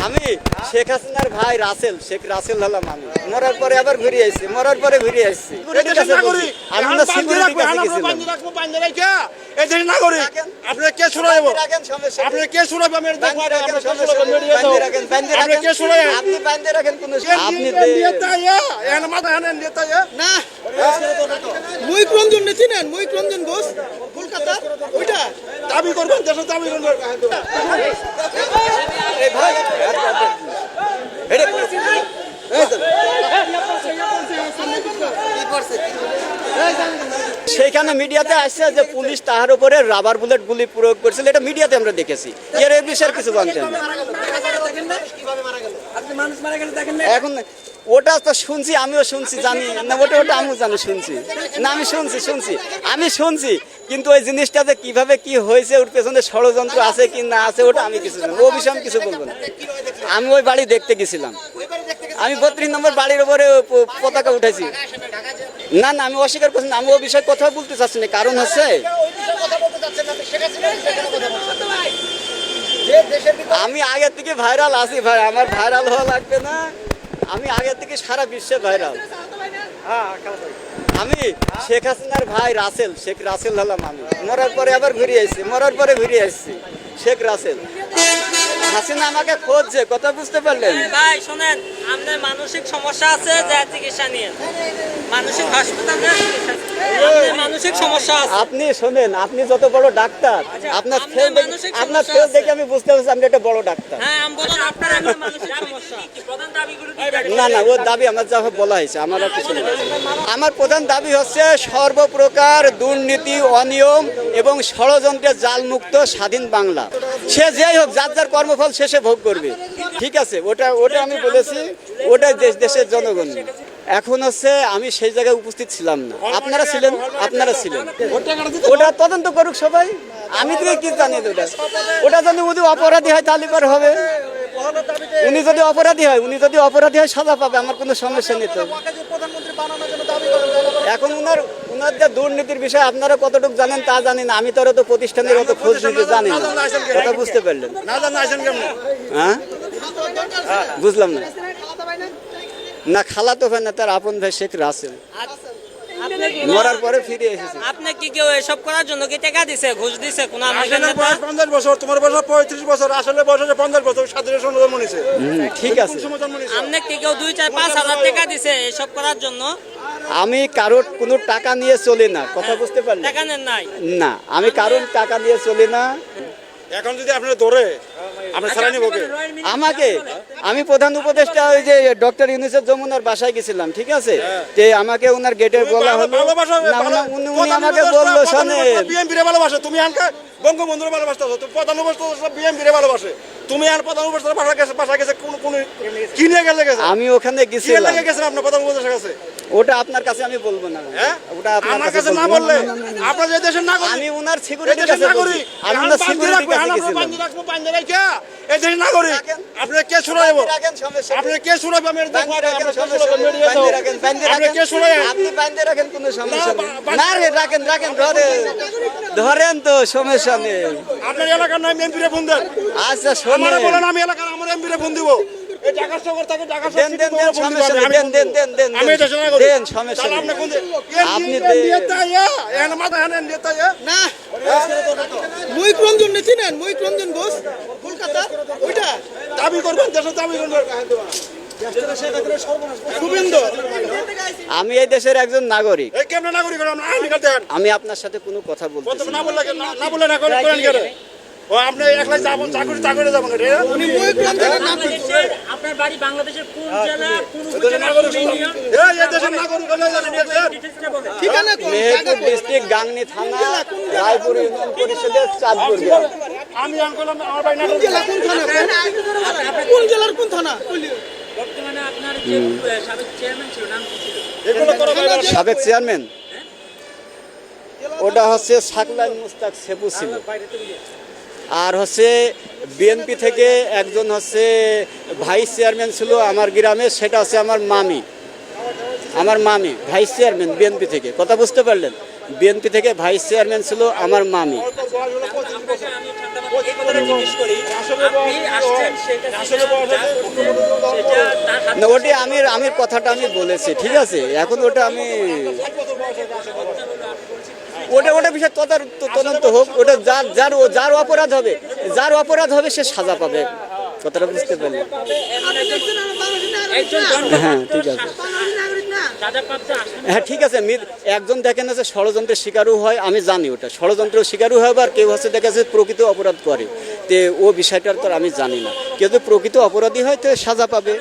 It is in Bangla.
আমি শেখ হাসিনার ভাই রাসেল, শেখ রাসেল হলাম আমি। মরার পরে আবার ঘুরে আসছি, মরার পরে ঘুরে আসছি। আমি না সিকিউরিটি কাছে গেছিলাম। এই দেশের নাগরিক আপনি কে শুনাইব? আপনি কে শুনাইব? আমি দেখব আপনি কে শুনাইব? আপনি বাইন্দে রাখেন কোন আপনি এখানে মাথা এখানে নেতা না মহিক রঞ্জন চিনেন? মহিক রঞ্জন ঘোষ কলকাতা ওইটা দাবি করবেন, দেশের দাবি করবেন। সেইখানে মিডিয়াতে আসছে যে পুলিশ তাহার উপরে রাবার বুলেট গুলি প্রয়োগ করছিল, এটা মিডিয়াতে আমরা দেখেছি। এর এই বিষয়ে কিছু জানতেন না। এখন ওটা তো শুনছি, আমিও শুনছি, জানি না ওটা আমিও জানি, শুনছি না, আমি শুনছি কিন্তু ওই জিনিসটা যে কিভাবে কি হয়েছে, ওর পেছনে ষড়যন্ত্র আছে কি না আছে ওটা আমি কিছু জানি, ও বিষয়ে আমি কিছু বলবো না। আমি ওই বাড়ি দেখতে গেছিলাম, আমি 32 নম্বর বাড়ির উপরে পতাকা উঠেছি। না না, আমি অস্বীকার করছি না, আমি ও বিষয়ে কথা বলতে চাচ্ছি না। কারণ হচ্ছে আমি আগের থেকে ভাইরাল আছি ভাই, আমার ভাইরাল হওয়া লাগবে না। আমি আগের থেকে সারা বিশ্বে ভাইরাল। আমি শেখ হাসিনার ভাই রাসেল, শেখ রাসেল হলাম আমি। মরার পরে আবার ঘুরে আসছি, শেখ রাসেল। হাসিনা আমাকে খুঁজছে, কথা বুঝতে পারলেন? ভাই শোনেন, আপনার মানসিক সমস্যা আছে, যা চিকিৎসা নিয়ে মানসিক হাসপাতালে মানসিক সমস্যা আছে। আপনি শোনেন, আপনি যত বড় ডাক্তার, আপনার ফেস দেখে আমি বুঝতে পারছি আপনি একটা বড় ডাক্তার। হ্যাঁ, আমি বলুন আপনার মানসিক সমস্যা কি? প্রধান দাবিগুলো কি? না না, ওর দাবি আমার যা বলা হয়েছে, আমার আর কিছু না। আমার প্রধান দাবি হচ্ছে সর্বপ্রকার দুর্নীতি, অনিয়ম এবং ষড়যন্ত্রের জালমুক্ত স্বাধীন বাংলা। সে যেই হোক, যার যার কর্মফল শেষে ভোগ করবে। ঠিক আছে, ওটা আমি বলেছি, ওটা দেশের জনগণ। এখন হচ্ছে আমি সেই জায়গায় উপস্থিত ছিলাম না, আপনারা ছিলেন। ওটা তদন্ত করুক সবাই, আমি তো কি জানি। ওটা যদি উনি অপরাধী হয় তাহলে পর হবে। উনি যদি অপরাধী হয় সাজা পাবে, আমার কোনো সমস্যা নেই। তো এখন উনার যে দুর্নীতির বিষয় আপনারা কতটুকু জানেন তা জানি না। আমি তো অত প্রতিষ্ঠানের অত খোঁজ নিতে জানি না, কথা বুঝতে পারলেন? হ্যাঁ, বুঝলাম না। না, খালাতো ভাই না, তার আপন ভাই শেখ রাসেল। মরার পরে ফিরে এসেছে। আপনি কি কেউ এসব করার জন্য কি টাকা দিছে, ঘুষ দিছে? কোন 50 বছর, তোমার বয়স 35 বছর, আসলে বয়স 50 বছর। স্বাধীনের সময় জন্ম নিয়েছে। ঠিক আছে, আপনি কি কেউ 2, 4, 5 হাজার টাকা দিছে এসব করার জন্য? আমি কারোর কোনো টাকা নিয়ে চলি না, কথা বুঝতে পারলেন? টাকা নেন নাই? না, আমি কারোর টাকা নিয়ে চলি না। এখন যদি আপনারা ধরে আপনি ছাড়া নিব কে? আমাকে, আমি প্রধান উপদেষ্টা ওই যে ডক্টর ইউনূসের যমুনার বাসায় গেছিলাম, ঠিক আছে? যে আমাকে ওনার গেটের বলা হলো না, উনি আমাকে বললো শোনেন, বিএনপির ভালোবাসে, তুমি আনকা বঙ্গবন্ধুর ভালোবাসতে, তুমি প্রধান উপদেষ্টা বিএনপির ভালোবাসে, তুমি আর প্রধান উপদেষ্টার বাসা গেছে কোন কি নিয়ে গেছে? আমি ওখানে গেছিলাম। গেছেন আপনার প্রধান উপদেষ্টার কাছে? ওটা আপনার কাছে আমি বলবো না। ওটা আপনার কাছে না বললে আপনার যে দেশের নাগরিক, আমি ওনার সিকিউরিটি কাছে বলছি, আমি ওনার সিকিউরিটি কাছে গেছিলাম। এই দেশের নাগরিক আপনি কে শুনাইব? আপনি কে শুনাইব? আমি দেখব আপনি কে শুনাইব? আপনি বাইন্দে রাখেন, কোনো সমস্যা নেই। না রে, রাখেন, ধরেন তো, সমস্যা নেই। আপনার এলাকার নাম এমপিরে ফোন দেন। আচ্ছা শোনেন, বলেন আমি এলাকার আমার এমপিরে ফোন দিব। এই ঢাকা শহর থেকে ঢাকা শহর দেন, সমস্যা নেই, দেন, আমি দেশের নাগরিক। দেন, সমস্যা নেই। আপনি এখানে মাথা এখানে নেতা না মহিক রঞ্জন চিনেন? মহিক রঞ্জন ঘোষ কলকাতা ওইটা দাবি করবেন, দেশের দাবি করবেন। শুভেন্দু আমি এই দেশের একজন নাগরিক। এই কেমন নাগরিক? আইনি কার্ড দেন। আমি আপনার সাথে কোনো কথা বলতে চাই না বললে না করেন কেন? ও আপনি একলাই যাবেন, চাকরি যাবেন। উনি মহিক রঞ্জনের নাম আপনার বাড়ি বাংলাদেশের কোন জেলা, কোন এই দেশের নাগরিক ঠিকানা কোন? মেহেরপুর ডিস্ট্রিক্ট, গাংনী থানা, রায়পুর ইউনিয়ন পরিষদের চাঁদপুর গ্রাম। আমি আনকলাম আমার বাড়ি নাটোর। জেলা কোন থানা? কোন জেলার কোন থানা? বর্তমানে আপনার যে সাবেক চেয়ারম্যান ছিল, নাম কি ছিল? এগুলো করো ভাই। সাবেক চেয়ারম্যান ওটা হচ্ছে সাকলাইন মুস্তাক সেপু ছিল। আর হচ্ছে বিএনপি থেকে একজন হচ্ছে ভাইস চেয়ারম্যান ছিল আমার গ্রামে, সেটা হচ্ছে আমার মামি ভাইস চেয়ারম্যান বিএনপি থেকে, কথা বুঝতে পারলেন? বিএনপি থেকে ভাইস চেয়ারম্যান ছিল আমার মামি। এই কথাটা জিজ্ঞেস করি আপনি আসছেন সেটা আসলে বয়স সেটা তার হাতে না ওটি আমি কথাটা আমি বলেছি, ঠিক আছে? এখন ওটা আমি ওটা বিষয় তদন্ত হোক। ওটা যার অপরাধ হবে সে সাজা পাবে, কথাটা বুঝতে পারলেন? একজন হ্যাঁ ঠিক আছে, সাজাপ্রাপ্ত আসামি হ্যাঁ ঠিক আছে। একজন দেখেন আছে ষড়যন্ত্রের শিকারও হয়, আমি জানি ওটা ষড়যন্ত্রের শিকারও হয়, আবার কেউ হচ্ছে দেখা যাচ্ছে প্রকৃত অপরাধ করে, তে ও বিষয়টার তো আমি জানি না। কেউ যদি প্রকৃত অপরাধী হয় তো সাজা পাবে।